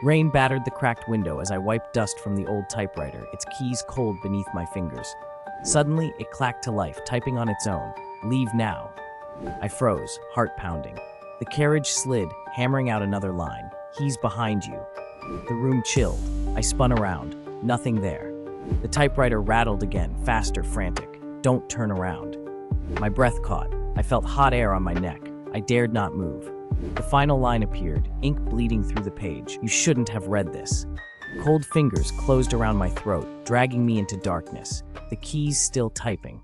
Rain battered the cracked window as I wiped dust from the old typewriter, its keys cold beneath my fingers. Suddenly, it clacked to life, typing on its own. Leave now. I froze, heart pounding. The carriage slid, hammering out another line. He's behind you. The room chilled. I spun around. Nothing there. The typewriter rattled again, faster, frantic. Don't turn around. My breath caught. I felt hot air on my neck. I dared not move. The final line appeared, ink bleeding through the page. You shouldn't have read this. Cold fingers closed around my throat, dragging me into darkness. The keys still typing.